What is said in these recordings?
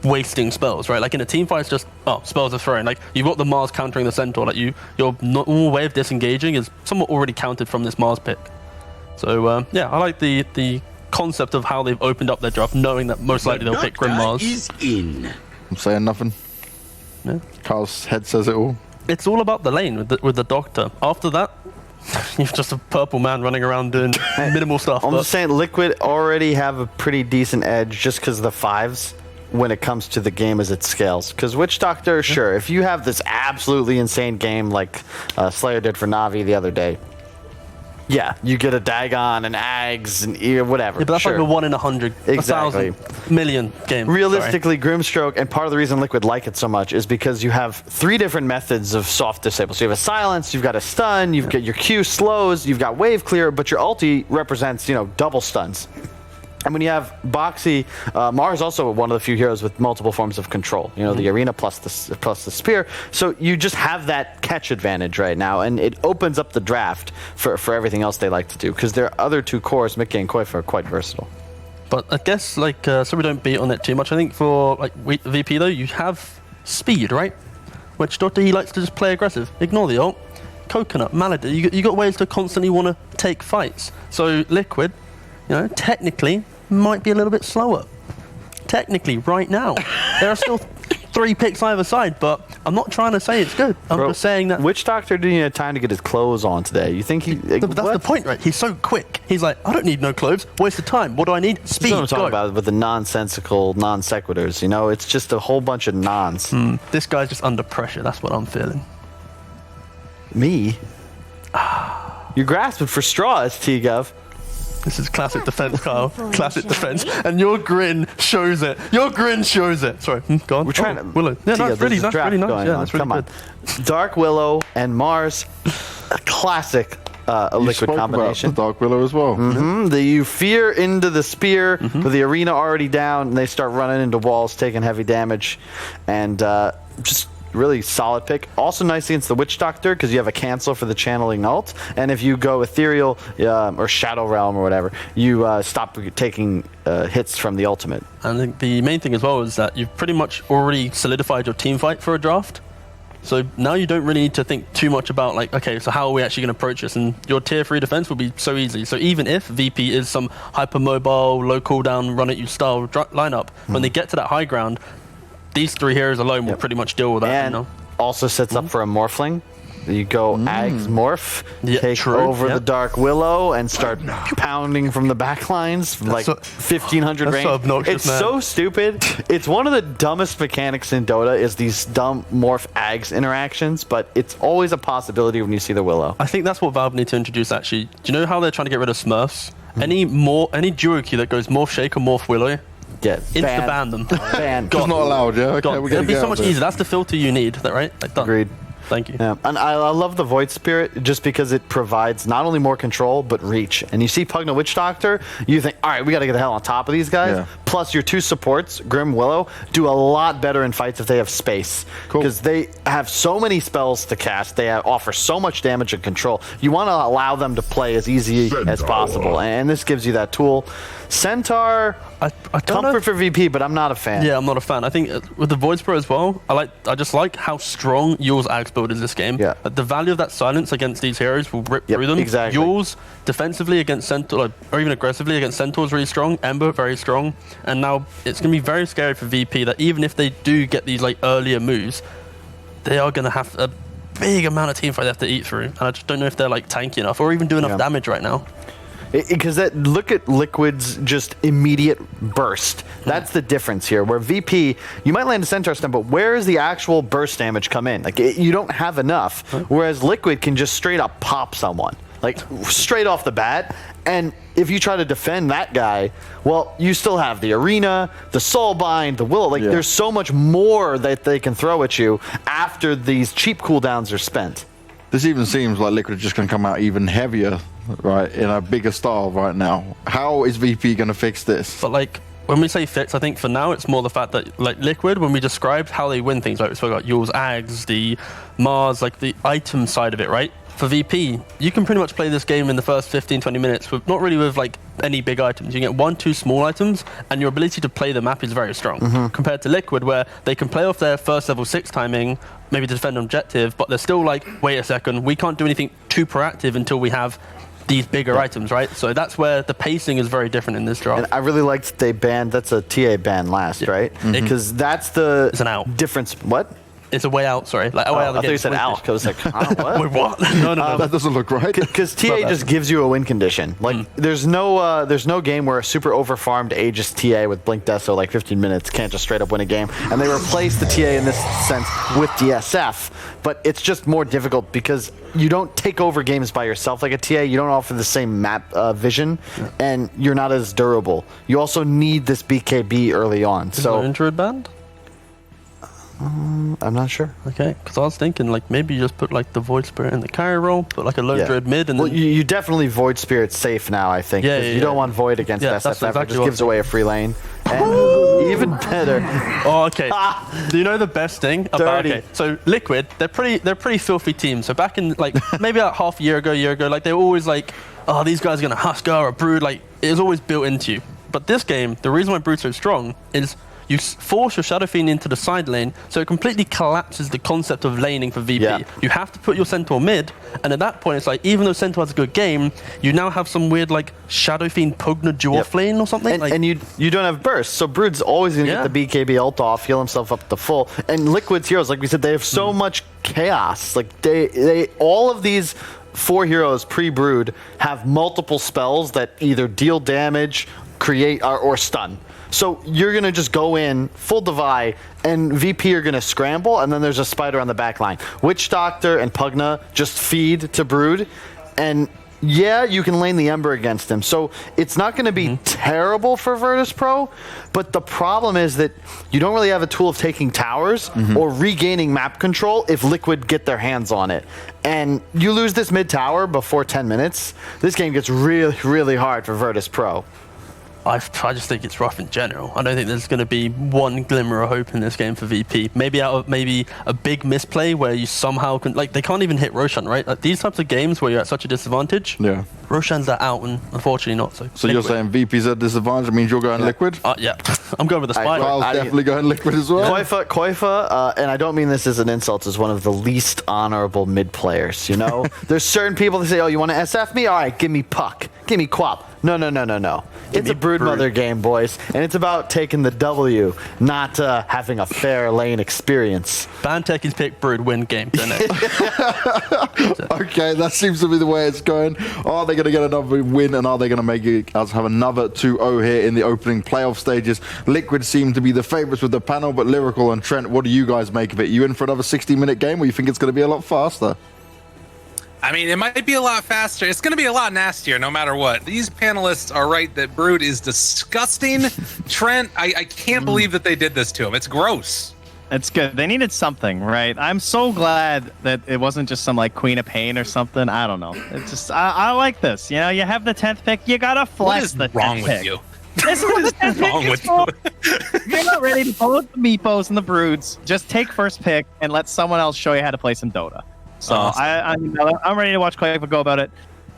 wasting spells, right? Like in a team fight, it's just, spells are thrown. Like you've got the Mars countering the Centaur. Like your normal way of disengaging is somewhat already counted from this Mars pick. So yeah, I like the concept of how they've opened up their draft, knowing that most likely they'll pick Grim Mars. Is in. I'm saying nothing. Yeah. Carl's head says it all. It's all about the lane with the Doctor. After that, you're just a purple man running around doing minimal stuff. I'm just saying, Liquid already have a pretty decent edge just because of the 5s when it comes to the game as it scales. Because Witch Doctor, sure, if you have this absolutely insane game like Slayer did for Na'Vi the other day, yeah, you get a Dagon and Ags and whatever. Yeah, but that's sure. like a 1 in 100, exactly. 1,000 million game. Realistically, Grimstroke, and part of the reason Liquid like it so much is because you have 3 different methods of soft disable. So you have a silence, you've got a stun, you've got your Q slows, you've got wave clear, but your ulti represents, double stuns. And when you have Boxy, Mars is also one of the few heroes with multiple forms of control. The arena plus the spear. So you just have that catch advantage right now, and it opens up the draft for everything else they like to do, because their other 2 cores, Mickey and Koifa, are quite versatile. But I guess, so we don't beat on it too much, I think for VP though, you have speed, right? Which Dota, he likes to just play aggressive. Ignore the ult. Coconut, Malady, you got ways to constantly want to take fights. So Liquid, technically might be a little bit slower. Technically, right now. There are still 3 picks either side, but I'm not trying to say it's good. I'm just saying that... Witch Doctor didn't have time to get his clothes on today. You think he... But that's the point, right? He's so quick. He's like, I don't need no clothes. Waste of time. What do I need? Speed. That's what I'm talking about with the nonsensical non sequiturs. It's just a whole bunch of nons. This guy's just under pressure. That's what I'm feeling. Me? You're grasping for straws, T-Gov. This is classic defense, Kyle. Classic defense. And your grin shows it. Your grin shows it. Sorry, go on. We're trying to... Willow. Yeah, no, it's really nice. Really nice. Yeah, that's really Come good. on. Dark Willow and Mars, a classic Liquid combination. About the Dark Willow as well. You fear into the spear with the arena already down, and they start running into walls, taking heavy damage, and just really solid pick. Also nice against the Witch Doctor because you have a cancel for the channeling ult, and if you go Ethereal or Shadow Realm or whatever, you stop taking hits from the ultimate. I think the main thing as well is that you've pretty much already solidified your team fight for a draft. So now you don't really need to think too much about okay, so how are we actually going to approach this? And your tier 3 defense will be so easy. So even if VP is some hyper-mobile, low cooldown, run-at-you style lineup, when they get to that high ground, these 3 heroes alone will pretty much deal with that. And also sets up for a Morphling. You go Ags Morph, take over the Dark Willow, and start pounding from the back lines, 1,500 range. So obnoxious, it's so stupid. It's one of the dumbest mechanics in Dota is these dumb Morph Ags interactions, but it's always a possibility when you see the Willow. I think that's what Valve need to introduce, actually. Do you know how they're trying to get rid of Smurfs? Any duo queue that goes Morph Shake or Morph Willow, ban them. It's not allowed, yeah? Okay, it'll be so much easier. That's the filter you need, right? Done. Agreed. Thank you. Yeah. And I love the Void Spirit just because it provides not only more control, but reach. And you see Pugna Witch Doctor, you think, all right, we got to get the hell on top of these guys. Yeah. Plus your 2 supports, Grim Willow, do a lot better in fights if they have space. Because they have so many spells to cast. They offer so much damage and control. You want to allow them to play as easy as possible. And this gives you that tool. Centaur, comfort for VP, but I'm not a fan. Yeah, I'm not a fan. I think with the Virtus.pro as well, I just like how strong Yule's Axe build is this game. Yeah. The value of that silence against these heroes will rip through them. Exactly. Yule's defensively against Centaur, or even aggressively against Centaur is really strong. Ember, very strong. And now it's going to be very scary for VP that even if they do get these earlier moves, they are going to have a big amount of teamfight they have to eat through. And I just don't know if they're tanky enough or even do enough damage right now. Because look at Liquid's just immediate burst. That's the difference here. Where VP, you might land a Centaur stun, but where is the actual burst damage come in? You don't have enough. Whereas Liquid can just straight up pop someone, straight off the bat. And if you try to defend that guy, well, you still have the arena, the Soulbind, the Willow. There's so much more that they can throw at you after these cheap cooldowns are spent. This even seems like Liquid is just going to come out even heavier, right, in a bigger style right now. How is VP going to fix this? But when we say fix, I think for now it's more the fact that Liquid, when we described how they win things, so we got Yule's Ags, the Mars, the item side of it, right? for VP, you can pretty much play this game in the first 15-20 minutes with not really with like any big items. You get 1-2 small items, and your ability to play the map is very strong compared to Liquid, where they can play off their first level 6 timing, maybe to defend objective, but they're still like, wait a second, we can't do anything too proactive until we have these bigger items, right? So that's where the pacing is very different in this draft. And I really liked they banned, that's a TA ban last, right? Because that's the It's an out. difference. What? It's a way out, sorry. Like a way out of the I thought game. you said ALK. I was like, what? Wait, what? No. That doesn't look right. Because TA just gives you a win condition. Like there's no game where a super overfarmed Aegis TA with Blink Deso like 15 minutes can't just straight up win a game. And they replaced the TA in this sense with DSF, but it's just more difficult because you don't take over games by yourself like a TA. You don't offer the same map vision, and you're not as durable. You also need this BKB early on. Is So there an Druid band? I'm not sure. Okay, because I was thinking like maybe you just put like the Void Spirit in the carry role, put like a low Druid mid, and Well, then you definitely Void Spirit safe now, I think. Yeah, 'cause yeah, you don't yeah. want Void against Yeah, that's SFF. exactly It just what- gives away a free lane. And even better. Oh, okay. Do you know the best thing about? Dirty. Okay, so Liquid, they're pretty filthy team. So back in like maybe about half a year ago, like they were always like, oh, these guys are gonna Husker or Brood. Like it was always built into you. But this game, the reason why Brood's so strong is you force your Shadow Fiend into the side lane, so it completely collapses the concept of laning for VP. Yeah. You have to put your Centaur mid, and at that point, it's like, even though Centaur has a good game, you now have some weird, like, Shadow Fiend Pugna dwarf lane or something. And, like, and you don't have burst, so Brood's always going to Yeah. get the BKB ult off, heal himself up to full. And Liquid's heroes, like we said, they have so much chaos. Like they all of these 4 heroes pre-Brood have multiple spells that either deal damage, create, or stun. So you're going to just go in, full Divide, and VP are going to scramble, and then there's a spider on the back line. Witch Doctor and Pugna just feed to Brood, and yeah, you can lane the Ember against him. So it's not going to be terrible for Virtus.pro, but the problem is that you don't really have a tool of taking towers or regaining map control if Liquid get their hands on it. And you lose this mid tower before 10 minutes, this game gets really, really hard for Virtus.pro. I just think it's rough in general. I don't think there's going to be one glimmer of hope in this game for VP. Maybe out of maybe a big misplay where you somehow can, like, they can't even hit Roshan, right? Like these types of games where you're at such a disadvantage. Yeah. Roshan's are out, and unfortunately not. So you're saying VP's at disadvantage? It means you're going Liquid? yeah, I'm going with the spider. Kyle's definitely going Liquid as well. Koifa, and I don't mean this as an insult, is one of the least honorable mid players. You know, there's certain people that say, "Oh, you want to SF me? All right, give me Puck, give me Quap." No. It's a Broodmother game, boys, and it's about taking the W, not having a fair lane experience. Banteki's pick Brood win game, didn't it? Okay, that seems to be the way it's going. Are they going to get another win, and are they going to make us have another 2-0 here in the opening playoff stages? Liquid seem to be the favourites with the panel, but Lyrical and Trent, what do you guys make of it? You in for another 60-minute game, or you think it's going to be a lot faster? I mean, it might be a lot faster. It's going to be a lot nastier no matter what. These panelists are right that Brood is disgusting. Trent, I can't believe that they did this to him. It's gross. It's good. They needed something, right? I'm so glad that it wasn't just some like Queen of Pain or something. I don't know. It's just I like this. You know, you have the 10th pick. You gotta flex What is the 10th wrong with pick. you? This is what the 10th Wrong pick with is for. You're not ready to pull the Meepos and the Broods. Just take first pick and let someone else show you how to play some Dota. So Awesome. I'm ready to watch Qualifiers go about it.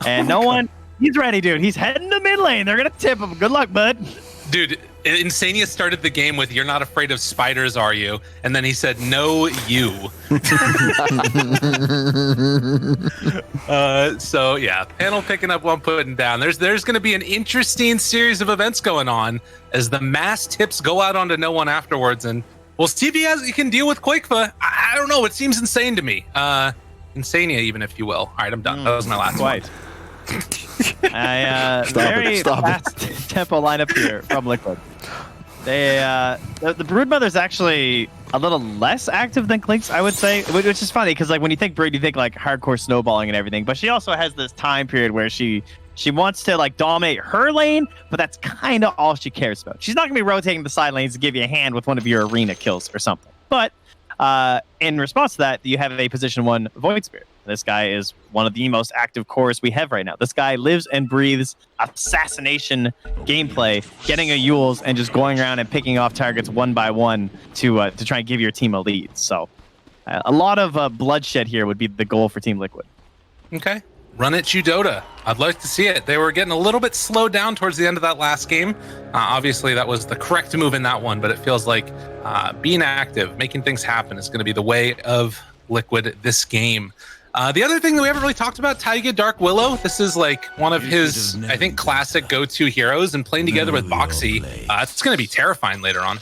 And no one, he's ready, dude. He's heading to mid lane. They're gonna tip him. Good luck, bud. Dude, Insania started the game with, "You're not afraid of spiders, are you?" And then he said, "No, you." So yeah, panel picking up one, putting down. There's going to be an interesting series of events going on as the mass tips go out onto no one afterwards, and we'll see if you can deal with Quakefa. I don't know. It seems insane to me. Insania, even, if you will. All right, I'm done. That was my last one. Quite. Very fast tempo lineup here from Liquid. They the Broodmother's actually a little less active than Clinks, I would say, which is funny because like when you think Brood, you think like hardcore snowballing and everything, but she also has this time period where she wants to like dominate her lane, but that's kind of all she cares about. She's not gonna be rotating the side lanes to give you a hand with one of your arena kills or something. But in response to that, you have a position 1 Void Spirit. This guy is one of the most active cores we have right now. This guy lives and breathes assassination gameplay, getting a Yules and just going around and picking off targets one by one to try and give your team a lead. So a lot of bloodshed here would be the goal for Team Liquid. Okay. Run it, you Dota. I'd like to see it. They were getting a little bit slowed down towards the end of that last game. Obviously, that was the correct move in that one, but it feels like being active, making things happen is going to be the way of Liquid this game. The other thing that we haven't really talked about, Taiga Dark Willow. This is like one of his, I think, classic go-to heroes, and playing together with Boxy, it's going to be terrifying later on.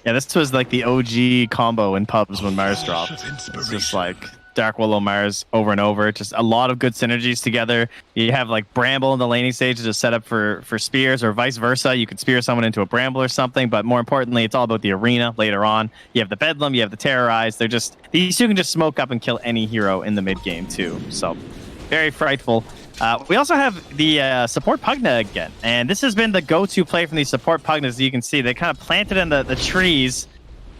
Yeah, this was like the OG combo in pubs when Mars dropped. It's just like Dark Willow Mars over and over. Just a lot of good synergies together. You have like Bramble in the laning stage to set up for spears, or vice versa. You could spear someone into a Bramble or something, but more importantly, it's all about the arena later on. You have the Bedlam, you have the Terrorize. They're just, these two can just smoke up and kill any hero in the mid game too. So very frightful. We also have the support Pugna again, and this has been the go-to play from these support Pugnas. As you can see, they kind of planted in the trees,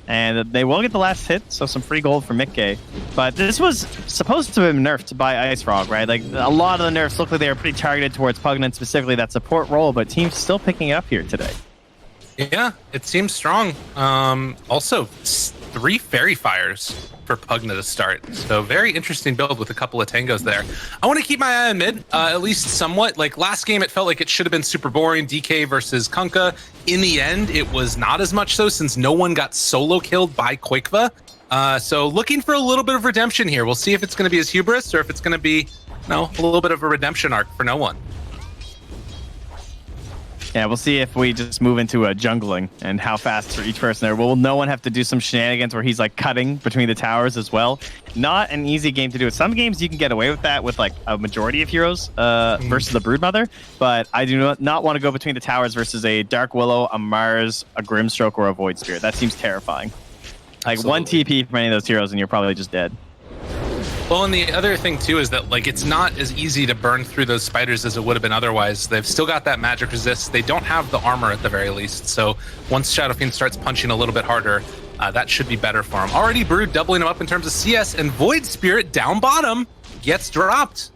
and they will get the last hit, so some free gold for Mickey. But this was supposed to have been nerfed by Ice Frog, right? Like, a lot of the nerfs look like they were pretty targeted towards Pugna, and specifically that support role, but teams still picking it up here today. Yeah, it seems strong. Also, 3 Fairy Fires for Pugna to start. So very interesting build with a couple of tangos there. I want to keep my eye on mid, at least somewhat. Like last game, it felt like it should have been super boring. DK versus Kunkka. In the end, it was not as much so, since no one got solo killed by Qualifiers. So looking for a little bit of redemption here. We'll see if it's going to be as hubris, or if it's going to be, a little bit of a redemption arc for no one. Yeah, we'll see if we just move into a jungling and how fast for each person there. Will no one have to do some shenanigans where he's like cutting between the towers as well? Not an easy game to do. Some games you can get away with that with like a majority of heroes versus the Broodmother, but I do not want to go between the towers versus a Dark Willow, a Mars, a Grimstroke, or a Void Spirit. That seems terrifying. Like Absolutely. One TP from any of those heroes and you're probably just dead. Well, and the other thing too is that like it's not as easy to burn through those spiders as it would have been otherwise. They've still got that magic resist. They don't have the armor at the very least. So once Shadow Fiend starts punching a little bit harder, that should be better for him. Already Brood doubling him up in terms of CS, and Void Spirit down bottom gets dropped.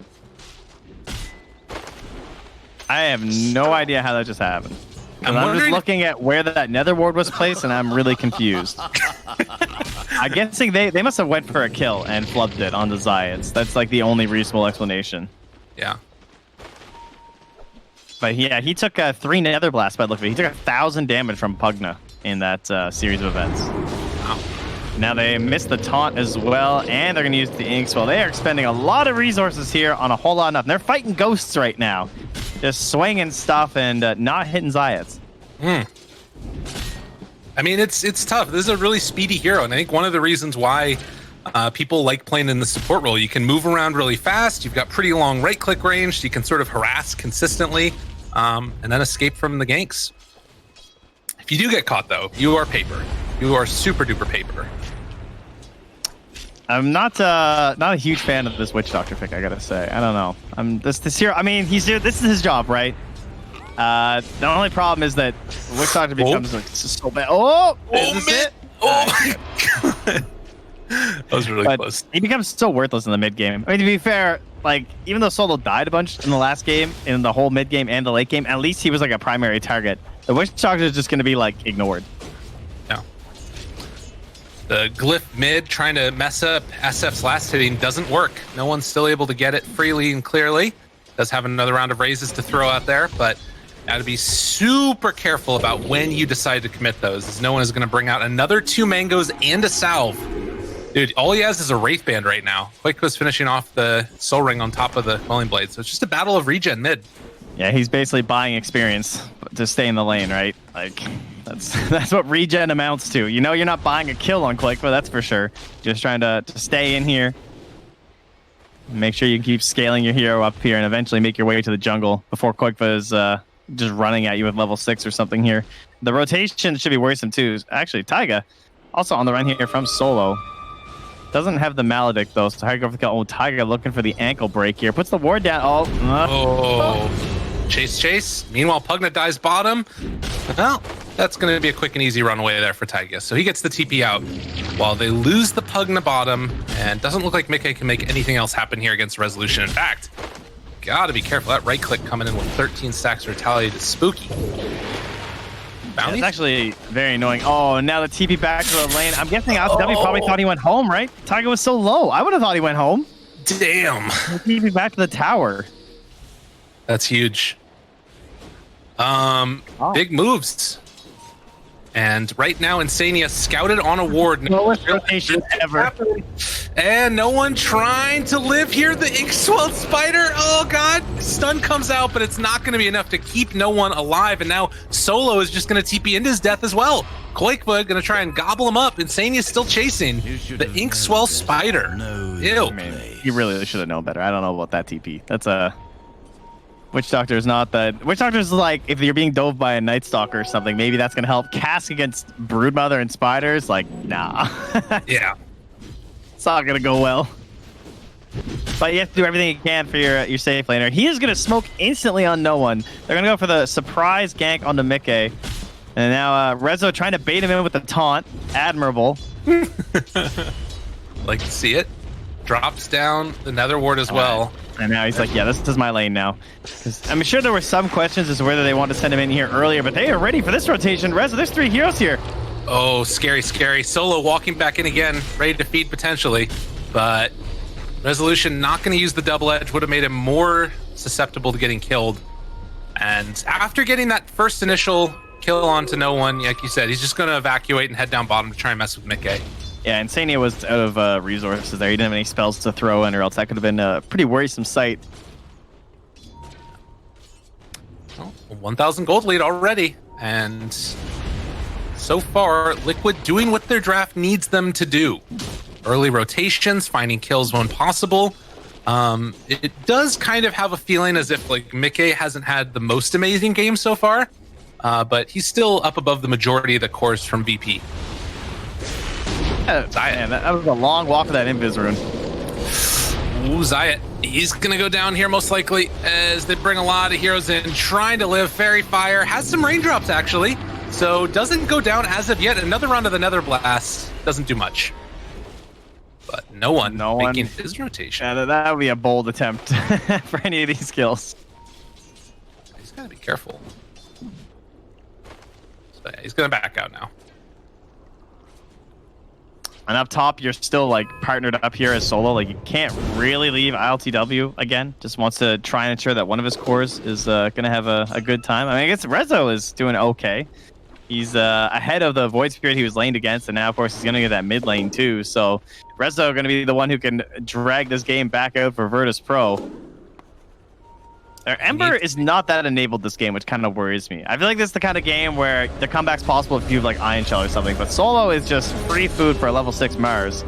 I have no idea how that just happened. I'm just looking at where that Nether Ward was placed, and I'm really confused. I'm guessing they must have went for a kill and flubbed it on the Zayats. That's like the only reasonable explanation. Yeah. But yeah, he took 3 Nether Blasts by the look of it. He took 1,000 damage from Pugna in that series of events. Wow. Now they missed the taunt as well, and they're going to use the Inks. Well, they are expending a lot of resources here on a whole lot of nothing. They're fighting ghosts right now. Just swinging stuff and not hitting Zayats. I mean, it's tough. This is a really speedy hero, and I think one of the reasons why people like playing in the support role, you can move around really fast, you've got pretty long right-click range, so you can sort of harass consistently, and then escape from the ganks. If you do get caught, though, you are paper. You are super-duper paper. I'm not a huge fan of this Witch Doctor pick, I gotta say. I don't know. This hero. I mean, this is his job, right? The only problem is that Witch Doctor becomes like so bad. Oh, is this it? Oh my god, that was really close. He becomes so worthless in the mid game. I mean, to be fair, like even though Solo died a bunch in the last game, in the whole mid game and the late game, at least he was like a primary target. The Witch Doctor is just going to be like ignored. The Glyph mid trying to mess up SF's last hitting doesn't work. No one's still able to get it freely and clearly. Does have another round of raises to throw out there, but got to be super careful about when you decide to commit those, as no one is going to bring out another 2 mangoes and a salve. Dude, all he has is a Wraith Band right now. Quake was finishing off the Soul Ring on top of the Quelling Blade, so it's just a battle of regen mid. Yeah, he's basically buying experience to stay in the lane, right? Like, that's what regen amounts to. You know, you're not buying a kill on Quake, but that's for sure. Just trying to stay in here. Make sure you keep scaling your hero up here and eventually make your way to the jungle before Quakefa is just running at you with level 6 or something here. The rotation should be worrisome too. Actually, Taiga also on the run here from Solo. Doesn't have the Maledict though, so Taiga, Taiga looking for the ankle break here. Puts the ward down. Chase. Meanwhile, Pugna dies bottom. Well, that's going to be a quick and easy runaway there for Taiga. So he gets the TP out while they lose the Pugna bottom, and doesn't look like Mickey can make anything else happen here against Resolution. In fact, gotta be careful. That right click coming in with 13 stacks of retaliate is spooky. Yeah, it's actually very annoying. Oh, now the TP back to the lane. I'm guessing LCW probably thought he went home, right? Taiga was so low. I would have thought he went home. Damn. Keep me back to the tower. That's huge. Big moves. And right now, Insania scouted on a ward. Lowest rotation ever. And no one trying to live here. The Inkswell Spider. Oh, God. Stun comes out, but it's not going to be enough to keep no one alive. And now Solo is just going to TP into his death as well. Quakeva going to try and gobble him up. Insania is still chasing the Inkswell Spider. Ew. I mean, you really should have known better. I don't know about that TP. That's a... Witch Doctor is not that. Witch Doctor is like if you're being dove by a Night Stalker or something, maybe that's gonna help. Cast against Broodmother and spiders, like nah. Yeah. It's not gonna go well. But you have to do everything you can for your safe laner. He is gonna smoke instantly on no one. They're gonna go for the surprise gank onto Mikke. And now Rezo trying to bait him in with the taunt. Admirable. Like to see it. Drops down the Nether Ward as well. And now he's like, yeah, this is my lane now. I'm sure there were some questions as to whether they want to send him in here earlier, but they are ready for this rotation. Rezo, there's 3 heroes here. Oh, scary, scary. Solo walking back in again, ready to feed potentially. But Resolution not going to use the double edge. Would have made him more susceptible to getting killed. And after getting that first initial kill onto no one, like you said, he's just going to evacuate and head down bottom to try and mess with Mikke. Yeah, Insania was out of resources there. He didn't have any spells to throw in, or else that could have been a pretty worrisome sight. Well, 1,000 gold lead already. And so far, Liquid doing what their draft needs them to do. Early rotations, finding kills when possible. It does kind of have a feeling as if like Mikke hasn't had the most amazing game so far, but he's still up above the majority of the cores from VP. Man, that was a long walk with that Invis rune. Ooh, Zayat. He's going to go down here most likely as they bring a lot of heroes in, trying to live. Fairy Fire has some raindrops actually, so doesn't go down as of yet. Another round of the Nether Blast doesn't do much. But no one making his rotation. Yeah, that would be a bold attempt for any of these kills. He's got to be careful. So yeah, he's going to back out now. And up top, you're still like partnered up here as Solo. Like you can't really leave ILTW again. Just wants to try and ensure that one of his cores is gonna have a good time. I mean, I guess Rezo is doing okay. He's ahead of the Void Spirit he was laned against, and now of course he's gonna get that mid lane too. So Rezo gonna be the one who can drag this game back out for Virtus.pro. Ember is not that enabled this game, which kind of worries me. I feel like this is the kind of game where the comeback's possible if you have like Iron Shell or something, but Solo is just free food for a level 6 Mars.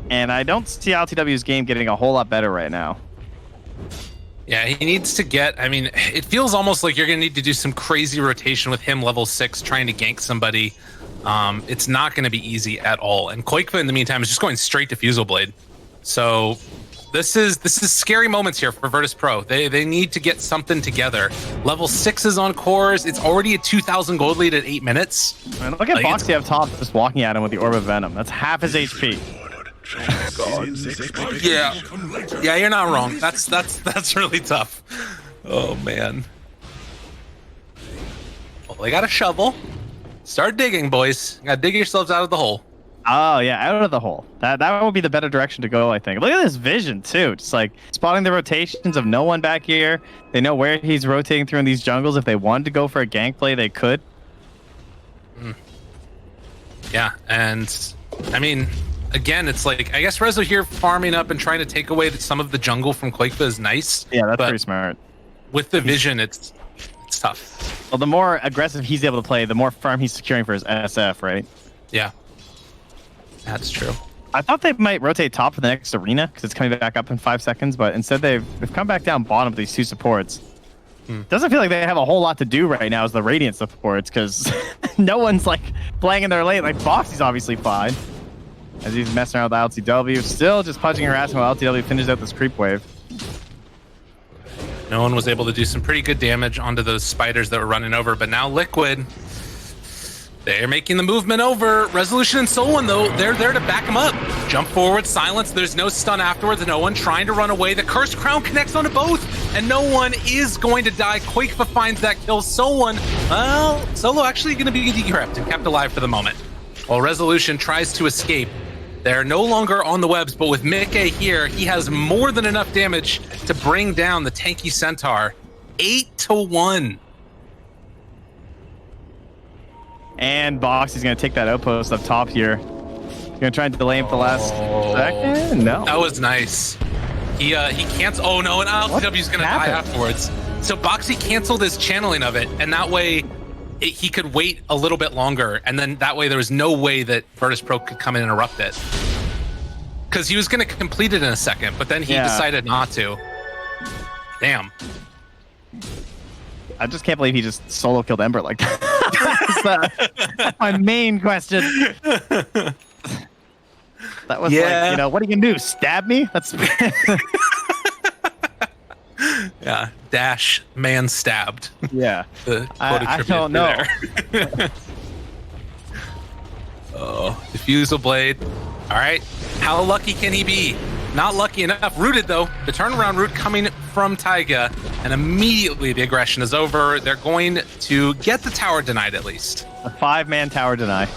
And I don't see LTW's game getting a whole lot better right now. Yeah, he needs to get, I mean, it feels almost like you're going to need to do some crazy rotation with him level 6 trying to gank somebody. It's not going to be easy at all. And Quakeva in the meantime is just going straight to Fusel Blade. So this is scary moments here for Virtus.pro. They need to get something together. Level 6 is on cores. It's already a 2,000 gold lead at 8 minutes. Man, look at like Foxy up top just walking at him with the Orb of Venom. That's half his HP. Yeah, you're not wrong. That's really tough. Oh man. Well, they got a shovel. Start digging, boys. Gotta dig yourselves out of the hole. Oh yeah, out of the hole. That would be the better direction to go, I think. Look at this vision too. Just like spotting the rotations of no one back here. They know where he's rotating through in these jungles. If they wanted to go for a gank play, they could. Yeah, and I mean, again, it's like I guess Rezo here farming up and trying to take away some of the jungle from Quakeva is nice. Yeah, that's pretty smart. With the vision, it's tough. Well, the more aggressive he's able to play, the more farm he's securing for his SF, right? Yeah. That's true. I thought they might rotate top for the next arena because it's coming back up in 5 seconds, but instead they've come back down bottom with these two supports. Doesn't feel like they have a whole lot to do right now as the Radiant supports because no one's like playing in their lane. Like Foxy's obviously fine as he's messing around with LTW, still just punching and harassing while LTW finishes out this creep wave. No one was able to do some pretty good damage onto those spiders that were running over, but now Liquid, they're making the movement over. Resolution and Solon, though, they're there to back him up. Jump forward, silence. There's no stun afterwards. No one trying to run away. The Cursed Crown connects onto both, and no one is going to die. Quakeva finds that kill. Solon, well, Solo actually going to be decrypted and kept alive for the moment. While Resolution tries to escape, They're no longer on the webs, but with Mickey here, he has more than enough damage to bring down the tanky Centaur. 8-1. And Box is going to take that outpost up top here. Going to try and delay him for the last second? No. That was nice. He cancels. Oh no, and LTW's going to die afterwards. So Boxy canceled his channeling of it, and that way he could wait a little bit longer, and then that way there was no way that Virtus.pro could come in and interrupt it. Because he was going to complete it in a second, but then he decided not to. Damn. I just can't believe he just solo killed Ember like that. That's my main question. That was like, you know, what are you going to do? Stab me? That's... Yeah. Dash man stabbed. Yeah. I don't know. Oh, Diffusal Blade. All right. How lucky can he be? Not lucky enough. Rooted, though. The turnaround route coming from Taiga, and immediately the aggression is over. They're going to get the tower denied, at least. A 5-man tower deny.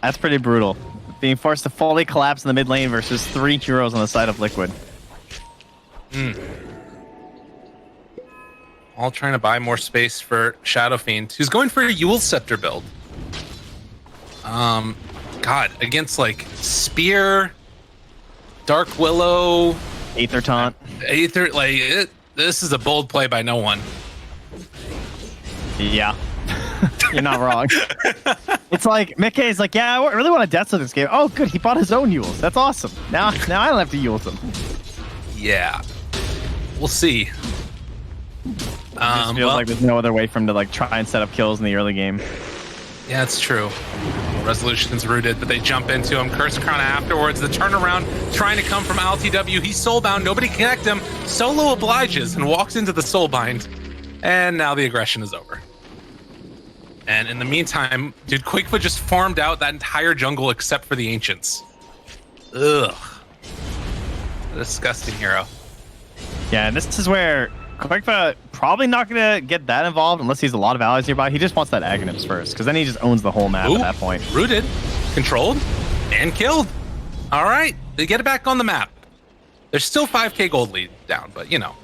That's pretty brutal. Being forced to fully collapse in the mid lane versus 3 heroes on the side of Liquid. All trying to buy more space for Shadow Fiend, who's going for a Yule Scepter build. God, against like Spear, Dark Willow, Aether Taunt. This is a bold play by no one. Yeah. You're not wrong. It's like, Mickey's like, yeah, I really want to death to this game. Oh, good, he bought his own Yules. That's awesome. Now I don't have to Yule them. Yeah. We'll see. It feels like there's no other way for him to like try and set up kills in the early game. Yeah, it's true. Resolution's rooted, but they jump into him. Curse Crown afterwards. The turnaround trying to come from LTW. He's soulbound. Nobody connect him. Solo obliges and walks into the soulbind. And now the aggression is over. And in the meantime, dude, Quakefoot just farmed out that entire jungle except for the Ancients. Ugh. Disgusting hero. Yeah, and this is where Quakefoot probably not going to get that involved unless he's a lot of allies nearby. He just wants that Aghanim's first, because then he just owns the whole map at that point. Rooted, controlled, and killed. All right, they get it back on the map. There's still 5k gold lead down, but you know.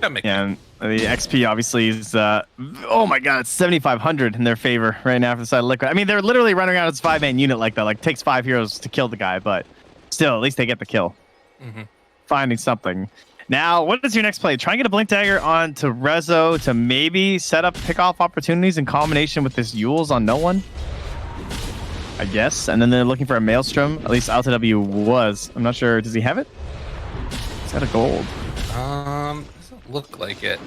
And the XP obviously is, oh my god, it's 7,500 in their favor right now for the side of Liquid. I mean, they're literally running around as a 5-man unit like that. Like, it takes 5 heroes to kill the guy, but still, at least they get the kill. Finding something. Now, what is your next play? Try and get a Blink Dagger onto Rezo to maybe set up pick-off opportunities in combination with this Yules on no one, I guess. And then they're looking for a Maelstrom. At least LTW was. I'm not sure. Does he have it? He's got a gold. Doesn't look like it.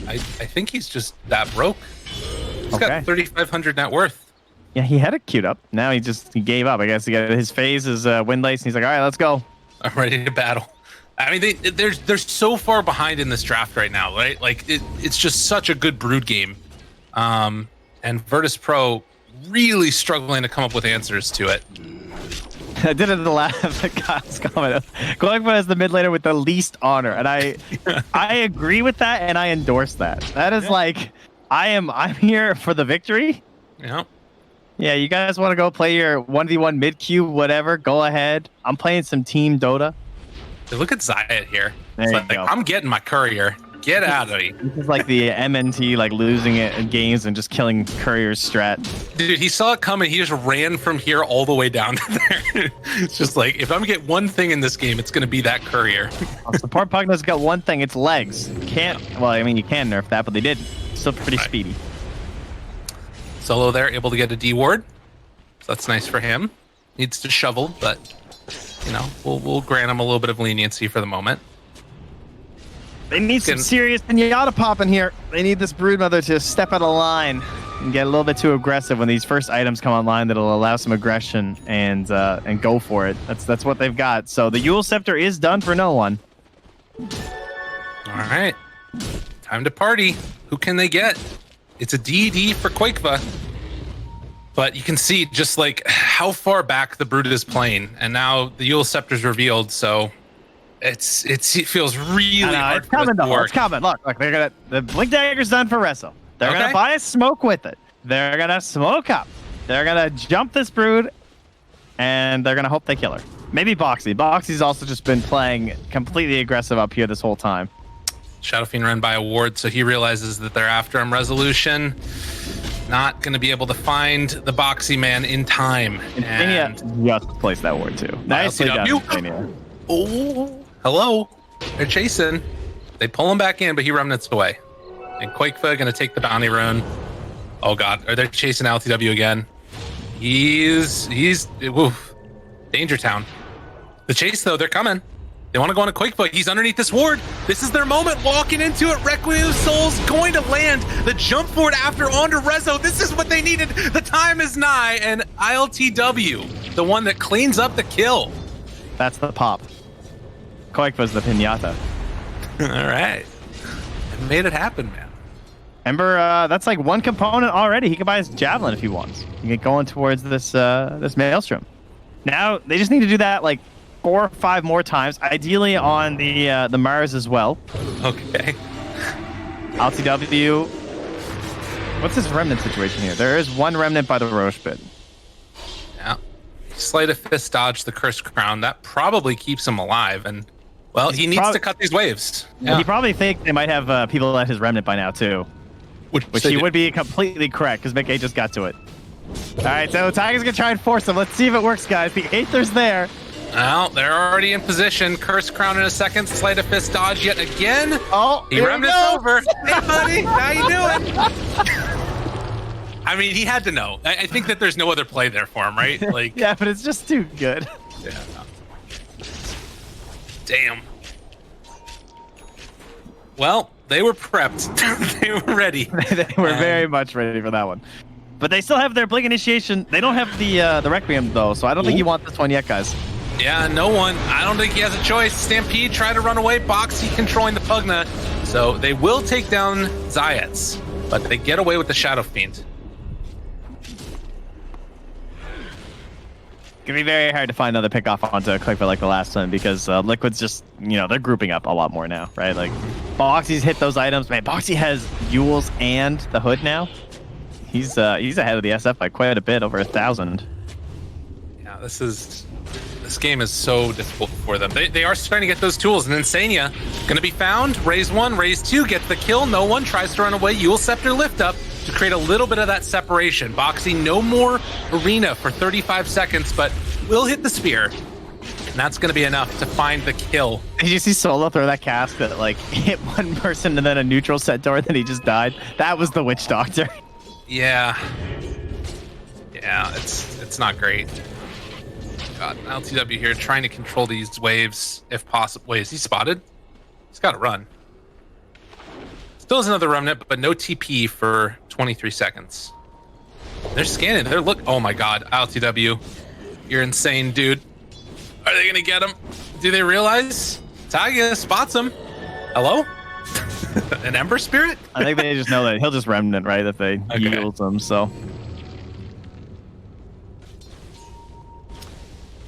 I think he's just that broke. He's got 3,500 net worth. Yeah, he had it queued up. Now he gave up. I guess he got his phase is windlace, and he's like, all right, let's go. I'm ready to battle. I mean, they're so far behind in this draft right now, right? Like it's just such a good brood game, and Virtus.pro really struggling to come up with answers to it. I did it in the last guy's comment. Quakefoot is the mid laner with the least honor, and I agree with that, and I endorse that. That is like, I'm here for the victory. Yeah. Yeah, you guys want to go play your 1v1 mid queue, whatever? Go ahead. I'm playing some team Dota. Hey, look at Zayat here. There it's you like, go. I'm getting my courier. Get out of here. This is like the MNT, like losing it in games and just killing courier's strat. Dude, he saw it coming. He just ran from here all the way down to there. It's just like, if I'm gonna get one thing in this game, it's gonna be that courier. So poor Pugna's got one thing, it's legs. Well, I mean, you can nerf that, but they didn't. Still pretty speedy. Solo there, able to get a D ward. So that's nice for him. Needs to shovel, but you know, we'll grant him a little bit of leniency for the moment. They need some serious pinata popping here. They need this Broodmother to step out of line and get a little bit too aggressive when these first items come online that'll allow some aggression and go for it. That's what they've got. So the Yule Scepter is done for no one. All right. Time to party. Who can they get? It's a DD for Quakefoot. But you can see just like how far back the Brood is playing. And now the Yule Scepter's revealed, so it feels really hard for it to work. It's coming. Look, the Blink Dagger's done for Rezo. They're gonna buy a smoke with it. They're gonna smoke up. They're gonna jump this Brood and they're gonna hope they kill her. Maybe Boxy. Boxy's also just been playing completely aggressive up here this whole time. Shadow Fiend ran by a ward, so he realizes that they're after him. Resolution not going to be able to find the Boxy man in time. Insania just placed that ward too. Nicely done, Insania. Oh, hello. They're chasing. They pull him back in, but he remnants away. And Quakefa going to take the bounty rune. Oh god, are they chasing LTW again? He's oof. Danger Town. The chase though, they're coming. They want to go on a Quakefa. He's underneath this ward. This is their moment. Walking into it. Requiem of Souls going to land. The jump forward after onto Rezo. This is what they needed. The time is nigh. And ILTW, the one that cleans up the kill. That's the pop. Quakefa's the pinata. All right. Made it happen, man. Ember, that's like one component already. He can buy his Javelin if he wants. He can get going towards this this Maelstrom. Now, they just need to do that like 4 or 5 more times, ideally on the Mars as well. Okay. LTW. What's his remnant situation here? There is one remnant by the Roche pit. Yeah. Sleight of Fist dodge the Cursed Crown. That probably keeps him alive. And, well, he needs to cut these waves. Yeah. He probably think they might have people at his remnant by now, too. Which he would be completely correct, because Mick 8 just got to it. All right, so Tiger's going to try and force him. Let's see if it works, guys. The Aether's there. Well, they're already in position. Cursed Crown in a second. Sleight of Fist dodge yet again. Oh, he remnants over. Hey, buddy, how you doing? I mean, he had to know. I think that there's no other play there for him, right? Like, yeah, but it's just too good. Yeah. Damn. Well, they were prepped. They were ready. They were very much ready for that one. But they still have their Blink Initiation. They don't have the Requiem, though, so I don't think you want this one yet, guys. Yeah, no one. I don't think he has a choice. Stampede try to run away. Boxy controlling the Pugna. So they will take down Zayats, but they get away with the Shadow Fiend. Gonna be very hard to find another pick off onto a Quakefa like the last one because Liquid's just, they're grouping up a lot more now, right? Like, Boxy's hit those items. Man, Boxy has Yules and the Hood now. He's ahead of the SF by quite a bit, over 1,000. Yeah, this game is so difficult for them. They are starting to get those tools, and Insania going to be found. Raise 1, raise 2, gets the kill. No one tries to run away. Yule Scepter lift up to create a little bit of that separation. Boxy, no more arena for 35 seconds, but will hit the spear. And that's going to be enough to find the kill. Did you see Solo throw that cast that like hit one person and then a neutral centaur, then he just died? That was the Witch Doctor. Yeah. Yeah, it's not great. God, LTW here trying to control these waves if possible. Wait, is he spotted? He's got to run. Still has another remnant, but no TP for 23 seconds. They're scanning. Oh my God, LTW. You're insane, dude. Are they going to get him? Do they realize? Tagia spots him. Hello? An Ember Spirit? I think they just know that he'll just remnant, right? If they yield him, so.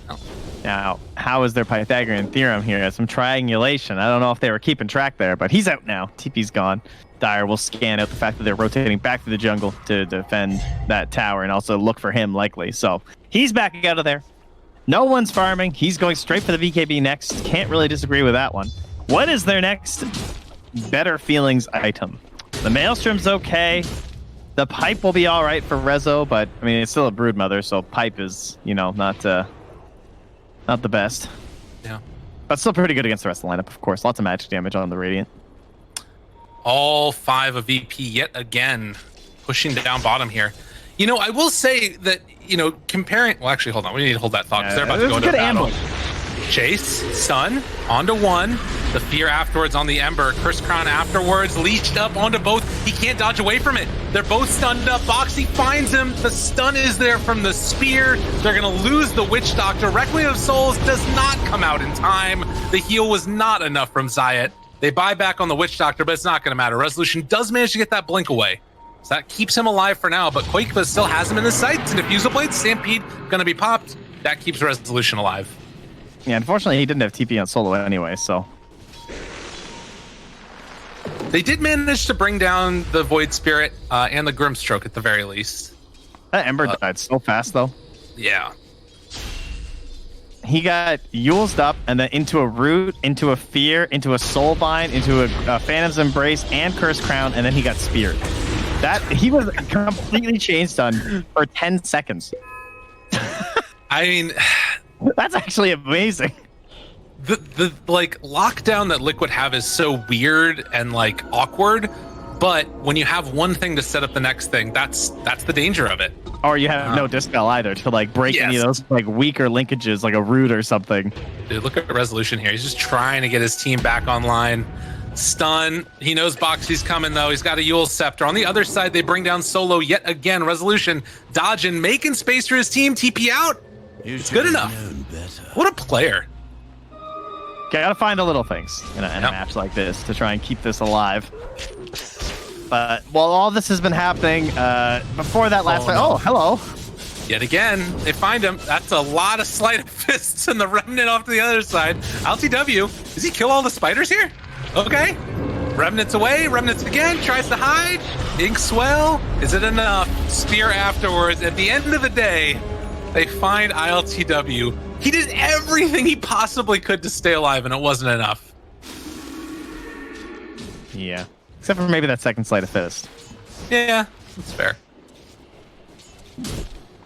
Oh. Now, how is their Pythagorean theorem here? Some triangulation. I don't know if they were keeping track there, but he's out now. TP's gone. Dire will scan out the fact that they're rotating back to the jungle to defend that tower and also look for him likely. So he's backing out of there. No one's farming. He's going straight for the VKB next. Can't really disagree with that one. What is their next better feelings item? The Maelstrom's okay. The pipe will be all right for Rezo, but I mean it's still a Broodmother, so pipe is not the best. Yeah, but still pretty good against the rest of the lineup. Of course, lots of magic damage on the Radiant. All 5 of VP yet again pushing down bottom here. I will say that comparing. Well, actually, hold on. We need to hold that thought because they're about to go into a battle. Chase, stun, onto 1. The fear afterwards on the Ember. Cursed Crown afterwards, leeched up onto both. He can't dodge away from it. They're both stunned up. Boxy finds him. The stun is there from the spear. They're going to lose the Witch Doctor. Requiem of Souls does not come out in time. The heal was not enough from Zayat. They buy back on the Witch Doctor, but it's not going to matter. Resolution does manage to get that blink away. So that keeps him alive for now, but Quakefa still has him in his sights. And Diffusal Blade, Stampede, going to be popped. That keeps Resolution alive. Yeah, unfortunately, he didn't have TP on Solo anyway, so. They did manage to bring down the Void Spirit and the Grimstroke at the very least. That Ember died so fast, though. Yeah. he got Yulesed up and then into a Root, into a Fear, into a Soulbind, into a Phantom's Embrace and Curse Crown, and then he got Speared. That he was completely chain stunned for 10 seconds. I mean, that's actually amazing. The like lockdown that Liquid have is so weird and like awkward, but when you have one thing to set up the next thing, that's the danger of it. Or you have no Dispel either to like break any of those like weaker linkages, like a Root or something. Dude, look at Resolution here. He's just trying to get his team back online. Stun. He knows Boxy's coming though. He's got a Yule Scepter. On the other side, they bring down Solo yet again. Resolution dodging, making space for his team. TP out. It's good enough. What a player. Okay, gotta find the little things in a match like this to try and keep this alive. But while all this has been happening, before that last fight, oh, hello. Yet again, they find him. That's a lot of sleight of fists and the Remnant off to the other side. LTW, does he kill all the spiders here? Okay. Remnant's away, Remnant's again, tries to hide. Ink swell, is it enough? Spear afterwards. At the end of the day, they find ILTW. He did everything he possibly could to stay alive, and it wasn't enough. Yeah. Except for maybe that second sleight of fist. Yeah, that's fair.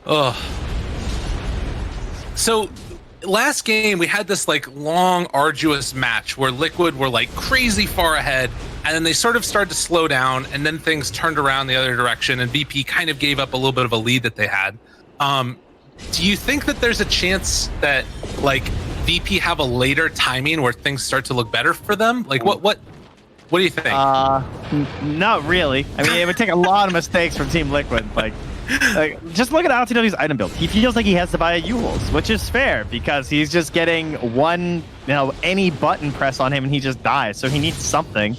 Ugh. So, last game, we had this like long, arduous match where Liquid were like crazy far ahead, and then they sort of started to slow down, and then things turned around the other direction, and VP kind of gave up a little bit of a lead that they had. Do you think that there's a chance that like VP have a later timing where things start to look better for them? Like what do you think? Not really. I mean, it would take a lot of mistakes from Team Liquid. Like just look at LTW's item build. He feels like he has to buy a Yules, which is fair because he's just getting one, any button press on him and he just dies. So he needs something.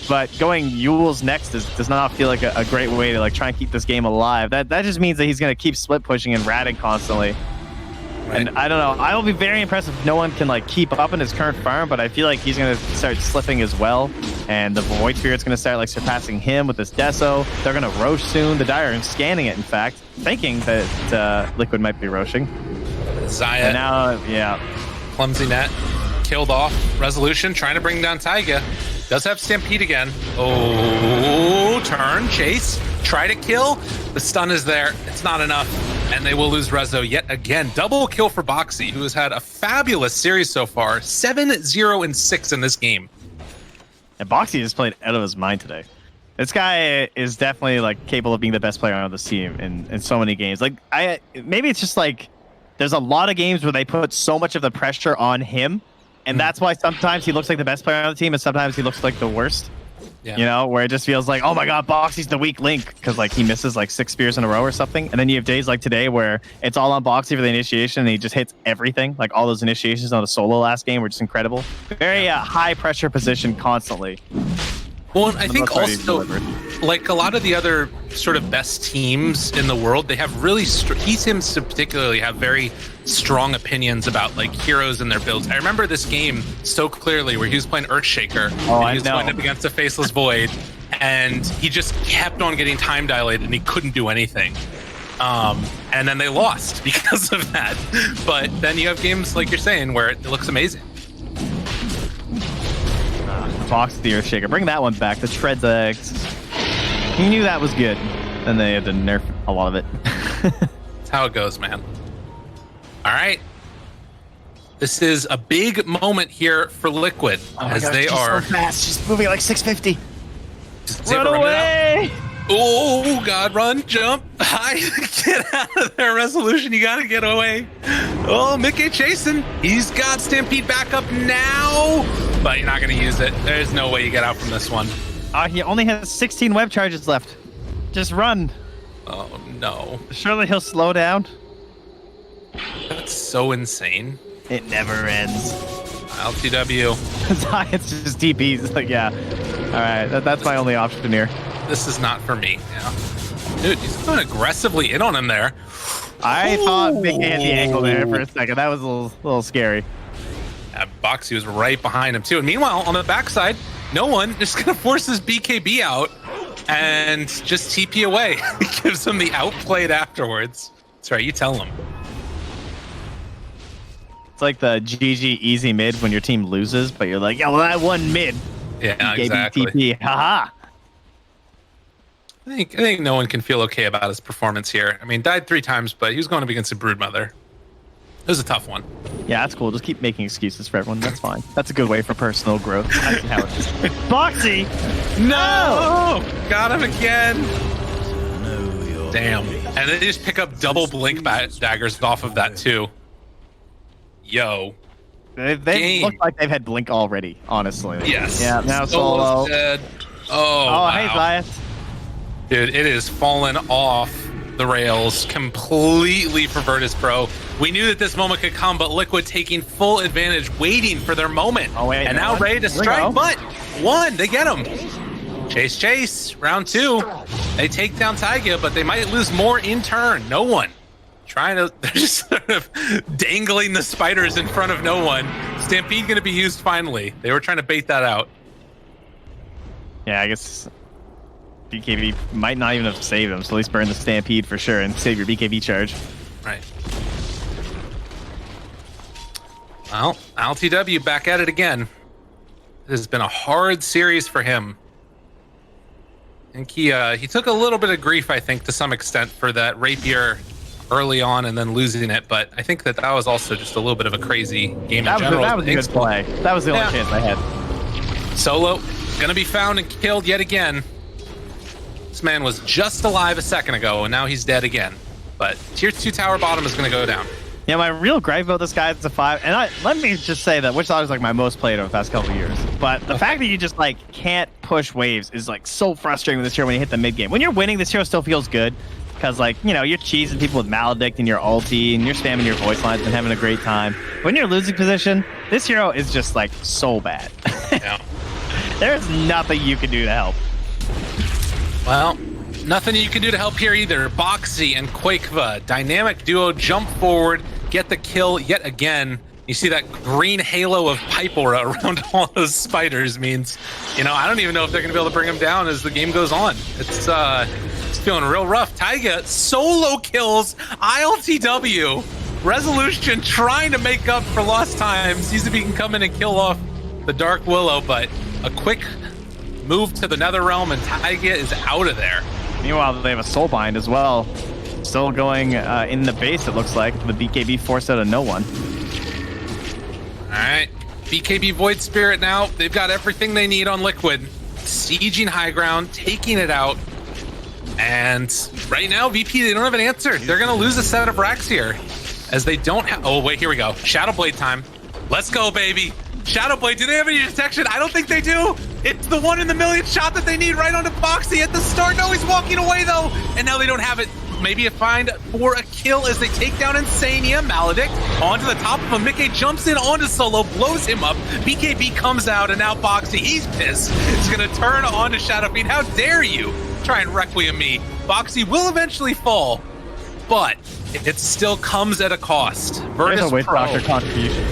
But going Yules next does not feel like a great way to like try and keep this game alive. That just means that he's going to keep split pushing and ratting constantly. Right. And I don't know. I will be very impressed if no one can like keep up in his current farm, but I feel like he's going to start slipping as well. And the Void Spirit's going to start like surpassing him with this Deso. They're going to Roche soon. The Dire are scanning it, in fact, thinking that Liquid might be Roshing. Zaya. And now, yeah. Clumsy net. Killed off. Resolution trying to bring down Taiga. Does have Stampede again. Oh, turn, chase, try to kill. The stun is there. It's not enough. And they will lose Rezo yet again. Double kill for Boxy, who has had a fabulous series so far. 7-0-6 in this game. And Boxy just played out of his mind today. This guy is definitely like capable of being the best player on this team in so many games. Like maybe it's just like there's a lot of games where they put so much of the pressure on him. And that's why sometimes he looks like the best player on the team and sometimes he looks like the worst. Yeah. Where it just feels like, oh my God, Boxy's the weak link because like he misses like 6 spears in a row or something. And then you have days like today where it's all on Boxy for the initiation and he just hits everything. Like all those initiations on the solo last game were just incredible. Very high pressure position constantly. Well, I think also, like a lot of the other sort of best teams in the world, they have really, he seems to particularly have very strong opinions about like heroes and their builds. I remember this game so clearly where he was playing Earthshaker. And he was going up against a Faceless Void and he just kept on getting time dilated and he couldn't do anything. And then they lost because of that. But then you have games like you're saying where it looks amazing. Box the Earthshaker. Bring that one back. The Treads Eggs. He knew that was good. And they had to nerf a lot of it. That's how it goes, man. All right. This is a big moment here for Liquid as they are so fast. She's moving at like 650. Run away! Oh God, run, jump, hide, get out of there, Resolution. You gotta get away. Oh, Mickey chasing. He's got Stampede back up now, but you're not gonna use it. There's no way you get out from this one. He only has 16 web charges left. Just run. Oh no. Surely he'll slow down. That's so insane. It never ends. LTW. It's just TPs. Like, yeah. All right, that's my only option here. This is not for me. Yeah. Dude, he's going aggressively in on him there. I thought Mickey had the ankle there for a second. That was a little scary. Boxy was right behind him too. And meanwhile, on the backside, no one just going to force his BKB out and just TP away. He gives him the outplayed afterwards. That's right, you tell him. It's like the GG easy mid when your team loses, but you're like, yeah, well, I won mid. Yeah, Gave me exactly. TP. Haha. I think no one can feel okay about his performance here. I mean, died 3 times, but he was going up against a Broodmother. It was a tough one. Yeah, that's cool. Just keep making excuses for everyone. That's fine. That's a good way for personal growth. I see how it is. Boxy! No! Got him again. Damn. And they just pick up double blink daggers off of that too. Yo. They look like they've had blink already, honestly. Yes. Yeah, now Solo's Solo. dead. Oh, Oh, wow. hey, Zias. Dude, it is fallen off the rails completely for Virtus.pro. We knew that this moment could come, but Liquid taking full advantage, waiting for their moment. Oh, wait, and no now one. ready to Here we strike, go. but one, they get him. Chase, round 2. They take down Taiga, but they might lose more in turn. No one. They're just sort of dangling the spiders in front of no one. Stampede gonna be used finally. They were trying to bait that out. Yeah, I guess BKB might not even have saved him, so at least burn the Stampede for sure and save your BKB charge. Right. Well, LTW back at it again. It has been a hard series for him. I think he took a little bit of grief, I think, to some extent for that rapier early on and then losing it, but I think that was also just a little bit of a crazy game in general. That was a good play. That was the only chance I had. Solo gonna be found and killed yet again. This man was just alive a second ago, and now he's dead again. But tier 2 tower bottom is gonna go down. Yeah, my real gripe about this guy is a 5, and let me just say that Witch Daughter is like my most played over the past couple of years. But the fact that you just like can't push waves is like so frustrating with this hero when you hit the mid game. When you're winning, this hero still feels good because like you're cheesing people with Maledict and your ulti, and you're spamming your voice lines and having a great time. When you're losing position, this hero is just like so bad. Yeah. There's nothing you can do to help. Well, nothing you can do to help here either. Boxy and Quakeva, dynamic duo, jump forward, get the kill yet again. You see that green halo of pipe aura around all those spiders means, I don't even know if they're going to be able to bring him down as the game goes on. It's feeling real rough. Taiga solo kills ILTW. Resolution trying to make up for lost time. Sees if he can come in and kill off the Dark Willow, but a quick move to the Nether Realm and Taiga is out of there. Meanwhile, they have a Soulbind as well. Still going in the base, it looks like. The BKB forced out of no one. All right. BKB Void Spirit now. They've got everything they need on Liquid. Sieging high ground, taking it out. And right now, VP, they don't have an answer. They're going to lose a set of racks here. As they don't have... Oh, wait, here we go. Shadowblade time. Let's go, baby. Shadowblade, do they have any detection? I don't think they do. It's the 1 in a million shot that they need right onto Boxy at the start. No, he's walking away, though. And now they don't have it. Maybe a find for a kill as they take down Insania. Maledict onto the top of him. Mickey jumps in onto Solo, blows him up. BKB comes out, and now Boxy, he's pissed. It's going to turn onto Shadowfiend. How dare you try and Requiem me? Boxy will eventually fall, but it still comes at a cost. Virtus.pro. Contribution.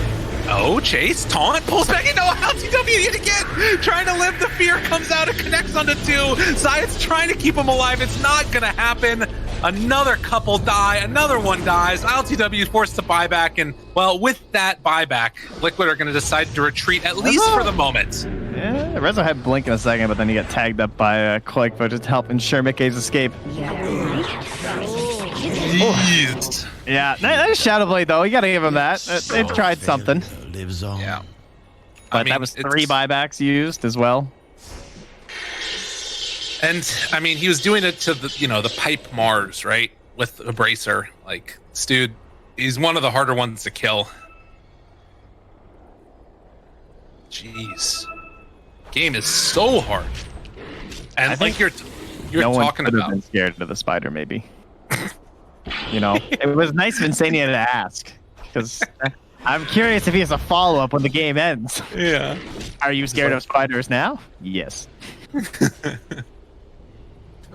Oh, Chase, taunt, pulls back in, no, LTW yet again, trying to live, the fear comes out and connects onto 2. Zayat's trying to keep him alive, it's not gonna happen. Another couple die, another one dies, LTW is forced to buy back, and well, with that buyback, Liquid are gonna decide to retreat, at least for the moment. Yeah, Rezo had Blink in a second, but then he got tagged up by Quake just to help ensure Mickey's escape. Jeez. Yeah, nice Shadowblade though. You gotta give him that. They've tried something. Yeah. But that was 3 buybacks used as well. And I mean, he was doing it to the, the pipe Mars, right? With a bracer. Like, this dude, he's one of the harder ones to kill. Jeez. Game is so hard. And like you're no talking one could have about. been scared of the spider, maybe. It was nice of Insania to ask, because I'm curious if he has a follow-up when the game ends. Yeah. Are you scared of spiders now? Yes.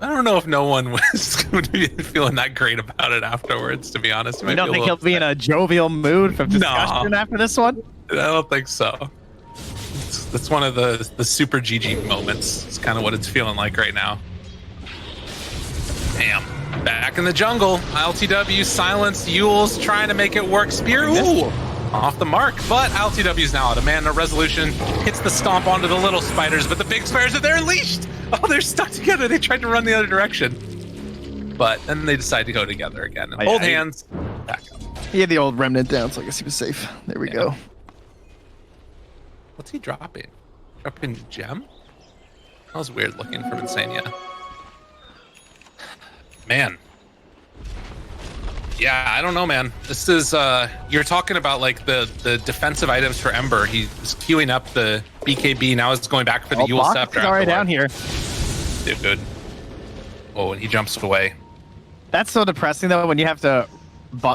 I don't know if no one was going to be feeling that great about it afterwards, to be honest. You don't think he'll be in a jovial mood from discussion after this one? I don't think so. That's one of the super GG moments. It's kind of what it's feeling like right now. Damn. Back in the jungle. LTW silenced. Yule's trying to make it work. Spear. Ooh. Off the mark, but LTW's now out of mana. Resolution hits the stomp onto the little spiders, but the big spiders are there unleashed. Oh, they're stuck together. They tried to run the other direction, but then they decide to go together again. And hold hands, back up. He had the old remnant down, so I guess he was safe. There we go. What's he dropping? Dropping gem? That was weird looking from Insania. Man. Yeah, I don't know, man. This is, you're talking about like the defensive items for Ember. He's queuing up the BKB. Now he's going back for the Yule Scepter. He's already down here. Dude. Oh, and he jumps away. That's so depressing, though, when you have to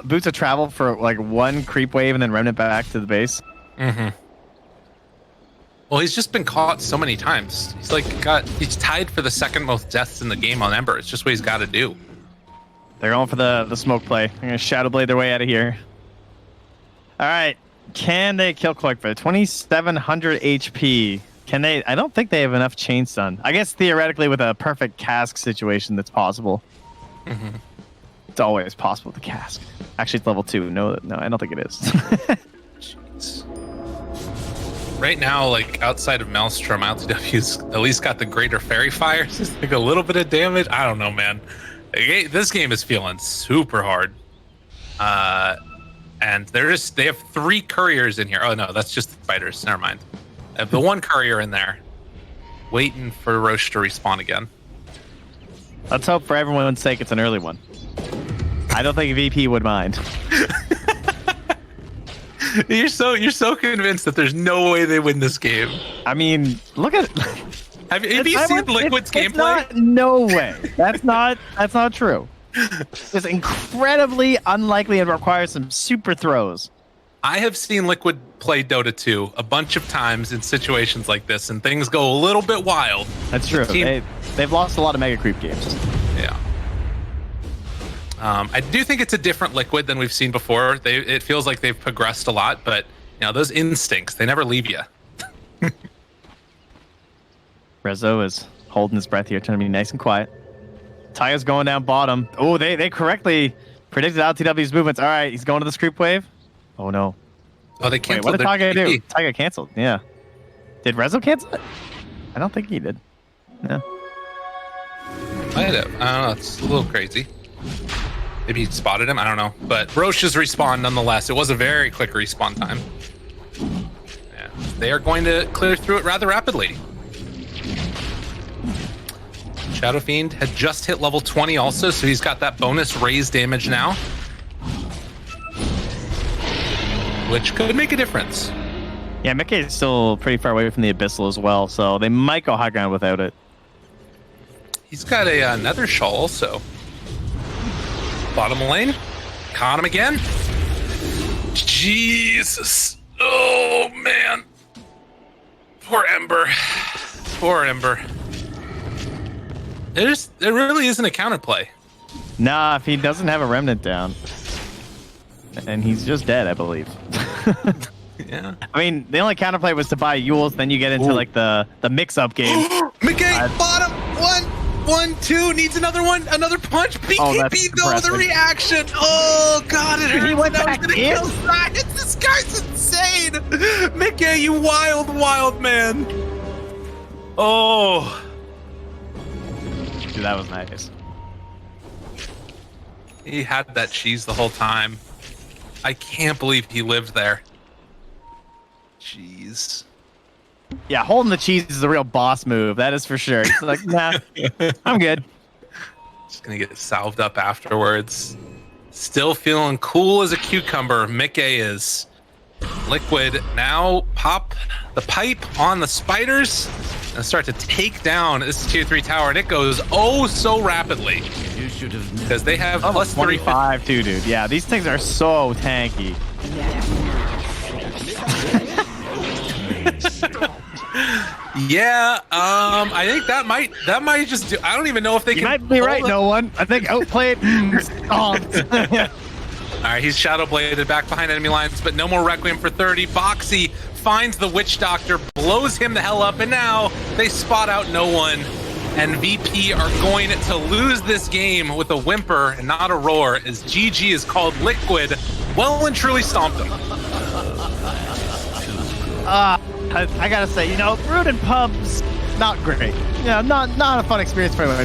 boots of travel for like one creep wave and then remnant back to the base. Mm-hmm. Well, he's just been caught so many times. He's tied for the second most deaths in the game on Ember. It's just what he's got to do. They're going for the smoke play. They're going to Shadow Blade their way out of here. All right. Can they kill Qualifier? 2,700 HP. Can they? I don't think they have enough chain stun. I guess theoretically with a perfect cask situation that's possible. Mm-hmm. It's always possible with the cask. Actually, it's level 2. No, I don't think it is. Jeez. Right now, like outside of Maelstrom, LTW's at least got the greater fairy fires. Just like a little bit of damage. I don't know, man. This game is feeling super hard. And they have 3 couriers in here. Oh no, that's just the spiders. Never mind. They have the 1 courier in there, waiting for Roche to respawn again. Let's hope for everyone's sake it's an early one. I don't think VP would mind. You're so convinced that there's no way they win this game. I mean, look at. Have you seen Liquid's gameplay? No way. That's not true. It's incredibly unlikely and requires some super throws. I have seen Liquid play Dota 2 a bunch of times in situations like this, and things go a little bit wild. That's true. They've lost a lot of mega creep games. Yeah. I do think it's a different Liquid than we've seen before. It feels like they've progressed a lot, but those instincts, they never leave you. Rezo is holding his breath here, trying to be nice and quiet. Taiga's going down bottom. Oh, they correctly predicted LTW's movements. All right, he's going to the creep wave. Oh, no. Oh, they canceled. Wait, what did Taiga do? Taiga canceled, yeah. Did Rezo cancel it? I don't think he did. No. Might have. I don't know. It's a little crazy. Maybe he spotted him. I don't know. But Roche's respawn nonetheless. It was a very quick respawn time. Yeah. They are going to clear through it rather rapidly. Shadow Fiend had just hit level 20 also, so he's got that bonus raise damage now, which could make a difference. Yeah, Mickey is still pretty far away from the Abyssal as well, so they might go high ground without it. He's got a Nether Shawl also. Bottom lane. Caught him again. Jesus. Oh, man. Poor Ember. Poor Ember. There really isn't a counterplay. Nah, if he doesn't have a remnant down. And he's just dead, I believe. Yeah. I mean, the only counterplay was to buy Yules, then you get into like the mix-up game. McKay, bottom, 1, 2, needs another one, another punch. BKB, though, the reaction. Oh, God, it hurts. He went back in? This guy's insane. McKay, you wild man. Oh. Dude, that was nice. He had that cheese the whole time. I can't believe he lived there. Jeez. Yeah, holding the cheese is a real boss move. That is for sure. He's like, nah, I'm good. Just gonna get salved up afterwards. Still feeling cool as a cucumber. Mickey is. Liquid now pop the pipe on the spiders and start to take down this tier 3 tower, and it goes oh so rapidly because they have plus 25 too, dude. Yeah, these things are so tanky. Yeah, I think that might just do. I don't even know if they can. You might be right, no one. I think outplayed. All right, he's shadow bladed back behind enemy lines, but no more Requiem for 30. Boxy finds the Witch Doctor, blows him the hell up, and now they spot out no one. And VP are going to lose this game with a whimper and not a roar, as GG is called Liquid well and truly stomped them. I gotta say, Brood and pubs, not great. Not a fun experience for anyone.